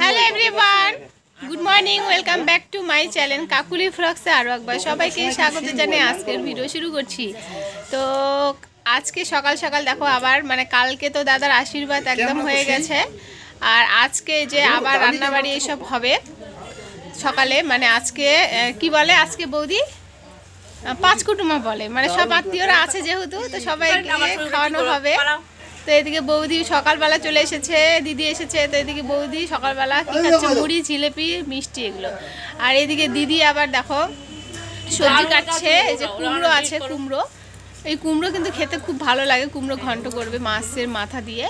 Hello everyone, good morning, welcome back to my channel Kakuli ফ্লগসে আরও একবার সবাইকে স্বাগত জানিয়ে আজকের ভিডিও শুরু করছি। তো আজকে সকাল সকাল দেখো আবার মানে কালকে তো দাদার আশীর্বাদ একদম হয়ে গেছে, আর আজকে যে আবার রান্নাবাড়ি এইসব হবে সকালে, মানে আজকে কি বলে, আজকে বৌদি পাঁচ কুটুমা বলে, মানে সব আত্মীয়রা আছে যেহেতু, তো সবাইকে খাওয়ানো হবে। তো এদিকে বৌদি সকালবেলা চলে এসেছে, দিদি এসেছে, তো এদিকে বৌদি সকালবেলা কি খাচ্ছে, মুড়ি, জিলেপি, মিষ্টি এগুলো। আর এদিকে দিদি আবার দেখো সবজি কাটছে, এই যে কুমড়ো আছে, কুমড়ো, এই কুমড়ো কিন্তু খেতে খুব ভালো লাগে, কুমড়ো ঘন্ট করবে মাছের মাথা দিয়ে।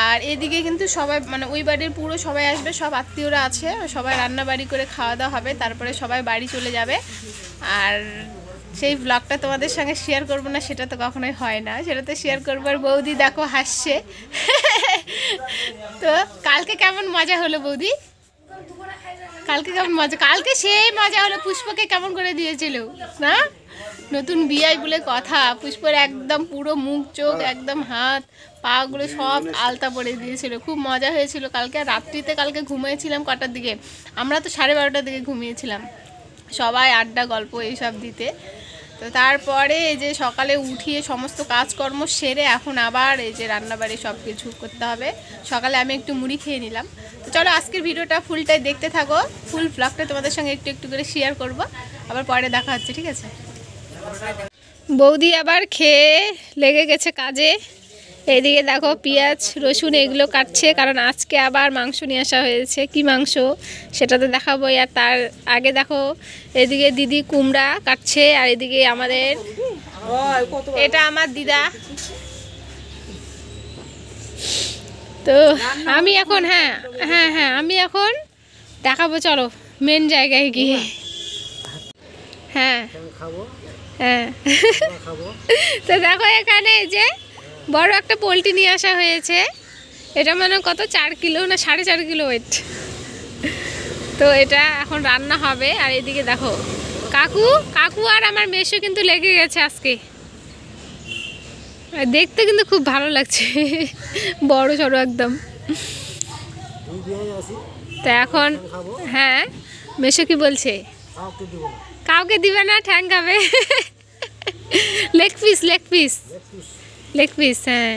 আর এদিকে কিন্তু সবাই মানে ওই বাড়ির পুরো সবাই আসবে, সব আত্মীয়রা আছে, সবাই রান্না বাড়ি করে খাওয়া দাওয়া হবে, তারপরে সবাই বাড়ি চলে যাবে। আর সেই ব্লগটা তোমাদের সঙ্গে শেয়ার করবো না সেটা তো কখনোই হয় না, সেটা তো শেয়ার করবো। আর বৌদি দেখো হাসছে। তো কালকে কেমন মজা হলো বৌদি, কালকে কেমন মজা, কালকে সেই মজা হলো, পুষ্পকে কেমন করে দিয়েছিল না, নতুন বিয়াই বলে কথা, পুষ্পর একদম পুরো মুখ চোখ একদম হাত পাগুলো সব আলতা পরে দিয়েছিল, খুব মজা হয়েছিল কালকে। রাত্রিতে কালকে ঘুমিয়েছিলাম কটার দিকে, আমরা তো 12:30টার দিকে ঘুমিয়েছিলাম, সবাই আড্ডা গল্প এইসব দিতে। তো তারপরে এই যে সকালে উঠিয়ে সমস্ত কাজকর্ম সেরে এখন আবার এই যে রান্নাবাড়ি সব কিছু করতে হবে। সকালে আমি একটু মুড়ি খেয়ে নিলাম। তো চলো আজকের ভিডিওটা ফুলটাই দেখতে থাকো, ফুল ব্লগটা তোমাদের সঙ্গে একটু একটু করে শেয়ার করব, আবার পরে দেখা হচ্ছে, ঠিক আছে। বৌদি আবার খেয়ে লেগে গেছে কাজে, এইদিকে দেখো পেঁয়াজ রসুন এগুলো কাটছে, কারণ আজকে আবার মাংস নিয়ে আসা হয়েছে। কি মাংস সেটা তো দেখাবো, আর তার আগে দেখো এদিকে দিদি কুমড়া কাটছে, আর এদিকে আমাদের এটা আমার দিদা। তো আমি এখন হ্যাঁ হ্যাঁ হ্যাঁ আমি এখন দেখাবো, চলো মেন জায়গায় গিয়ে। হ্যাঁ হ্যাঁ তো দেখো এখানে যে বড় একটা পোলট্রি নিয়ে আসা হয়েছে, এটা মানে কত 4 কিলো না 4.5 কিলো ওয়েট। তো এটা এখন রান্না হবে। আর এদিকে দেখো কাকু আর আমার মেশো কিন্তু লেগে গেছে আজকে, দেখতে কিন্তু খুব ভালো লাগছে, বড় সড়ো একদম। তো এখন হ্যাঁ মেশো কি বলছে, কাউকে দিবে না, ঠ্যাং খাবে। Leg piece leg piece leg piece হ্যাঁ।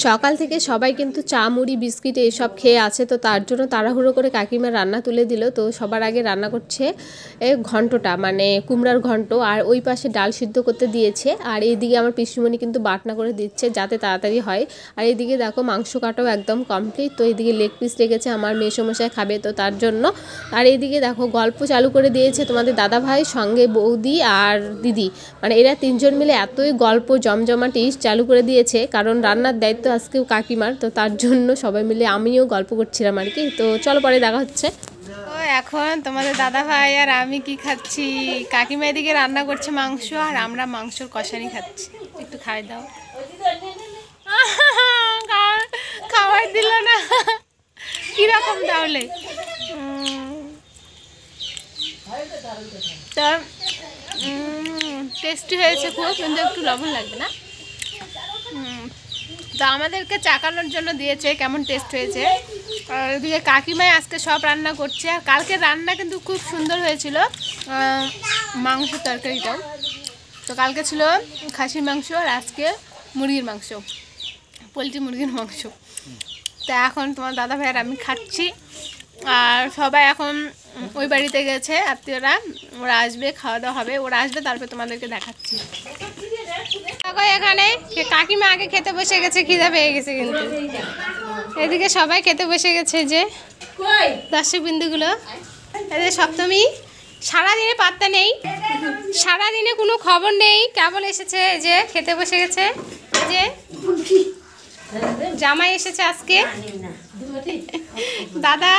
সকাল থেকে সবাই কিন্তু চা মুড়ি বিস্কিট এইসব খেয়ে আছে, তো তার জন্য তাড়াহুড়ো করে কাকিমা রান্না তুলে দিল। তো সবার আগে রান্না করছে ঘন্টটা, মানে কুমড়ার ঘন্ট, আর ওই পাশে ডাল সিদ্ধ করতে দিয়েছে। আর এইদিকে আমার পিসিমণি কিন্তু বাটনা করে দিচ্ছে যাতে তাড়াতাড়ি হয়। আর এইদিকে দেখো মাংস কাটাও একদম কমপ্লিট। তো এইদিকে লেগ পিস লেগেছে, আমার মেসমশাই খাবে তো তার জন্য। আর এইদিকে দেখো গল্প চালু করে দিয়েছে তোমাদের দাদা ভাই সঙ্গে বৌদি আর দিদি, মানে এরা তিনজন মিলে এতই গল্প জমজমাটি চালু করে দিয়েছে, কারণ রান্নার দায়িত্ব আজকেও কাকিমার, তো তার জন্য সবাই মিলে আমিও গল্প করছিলাম আর কি। তো চলো পরে দেখা হচ্ছে। তো এখন তোমাদের দাদা ভাই আর আমি কি খাচ্ছি, কাকিমা এদিকে রান্না করছে মাংস, আর আমরা মাংসর কষানি খাচ্ছি। একটু খাই দাও, খাওয়াই দিল না, কিরকম তাহলে। তো টেস্টি হয়েছে খুব, কিন্তু একটু লবণ লাগবে না। তো আমাদেরকে চাকানোর জন্য দিয়েছে কেমন টেস্ট হয়েছে। আর ওদিকে কাকিমাই আজকে সব রান্না করছে, আর কালকে রান্না কিন্তু খুব সুন্দর হয়েছিল মাংস তরকারিটাও। তো কালকে ছিল খাসির মাংস, আর আজকে মুরগির মাংস, পোলট্রি মুরগির মাংস। তো এখন তোমার দাদা ভাই আর আমি খাচ্ছি, আর সবাই এখন ওই বাড়িতে গেছে আত্মীয়রা, ওরা আসবে, খাওয়া দাওয়া হবে, ওরা আসবে তারপরে তোমাদেরকে দেখাচ্ছি। এখানে কাকিমা আগে খেতে বসে গেছে, খিদা পেয়ে গেছে কিন্তু। এদিকে সবাই খেতে বসে গেছে, যে দর্শক বিন্দুগুলো। এদের সপ্তমী সারাদিনে পাত্তা নেই, সারাদিনে কোনো খবর নেই, কেবল এসেছে যে খেতে বসে গেছে। যে জামাই এসেছে আজকে, দাদা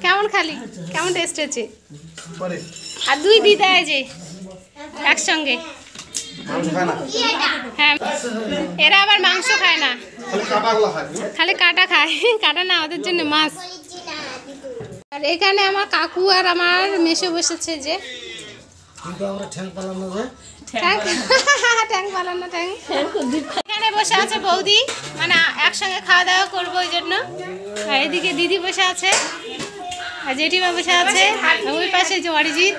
কেমন খালি, কেমন টেস্ট হয়েছে। আর দুই দিদা এই যে একসঙ্গে, হ্যাঁ এরা আবার মাংস খায় না, খালি কাটা খায়, কাটা না ওদের জন্য মাছ। আর এখানে আমার কাকু আর আমার মেসো বসেছে, যে এখানে বসে আছে বৌদি, মানে একসঙ্গে খাওয়া দাওয়া করবো ওই জন্য। আর এদিকে দিদি বসে আছে, আর জেঠিমা বসে আছে, ওই পাশে যে অরিজিৎ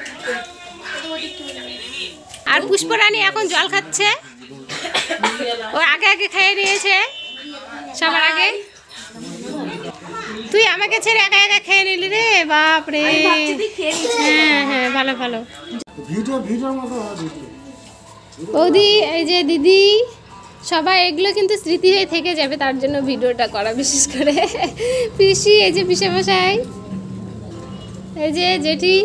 আর পুষ্পরানী এখন জল খাচ্ছে। ও আগে আগে খেয়ে নিয়েছে সবার আগে। তুই আমাকে ছেড়ে একা একা খেয়ে নিলি রে, বাপরে। হ্যাঁ হ্যাঁ, ভালো ভালো। বৌদি, এই যে দিদি, সবাই এগুলো কিন্তু স্মৃতি হয়ে থেকে যাবে, তার জন্য ভিডিওটা করা। বিশেষ করে পিসি, এই যে পিসে মশাই, এই যে জেঠি,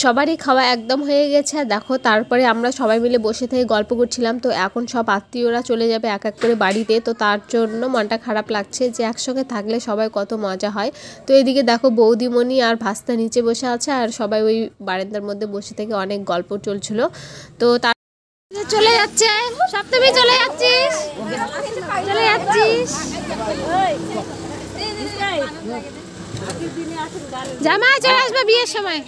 সবারই খাওয়া একদম হয়ে গেছে। আর দেখো, তারপরে আমরা সবাই মিলে বসে থেকে গল্প করছিলাম। তো এখন সব আত্মীয়রা চলে যাবে এক এক করে বাড়িতে, তো তার জন্য মনটা খারাপ লাগছে যে একসঙ্গে থাকলে সবাই কত মজা হয়। তো এদিকে দেখো বৌদিমণি আর ভাস্তা নিচে বসে আছে, আর সবাই ওই বারান্দার মধ্যে বসে থেকে অনেক গল্প চলছিল। তো তার চলে যাচ্ছে, সপ্তমী চলে যাচ্ছিস, চলে যাচ্ছিস। জামাই চলে আসবে বিয়ের সময়,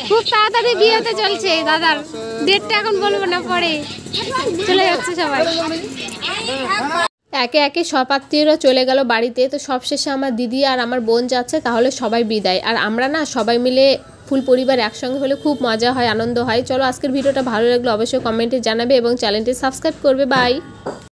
খুব তাড়াতাড়ি বিয়েতে চলছে দাদার, ডেটটা এখন বলবো না, পরে চলে যাচ্ছে সবাই। একে একে সব আত্মীয়রা চলে গেল বাড়িতে। তো সবশেষে আমার দিদি আর আমার বোন যাচ্ছে, তাহলে সবাই বিদায়। আর আমরা না সবাই মিলে ফুল পরিবার একসঙ্গে হলে খুব মজা হয়, আনন্দ হয়। চলো, আজকের ভিডিওটা ভালো লাগলো অবশ্যই কমেন্টে জানাবে এবং চ্যানেলটি সাবস্ক্রাইব করবে। বাই।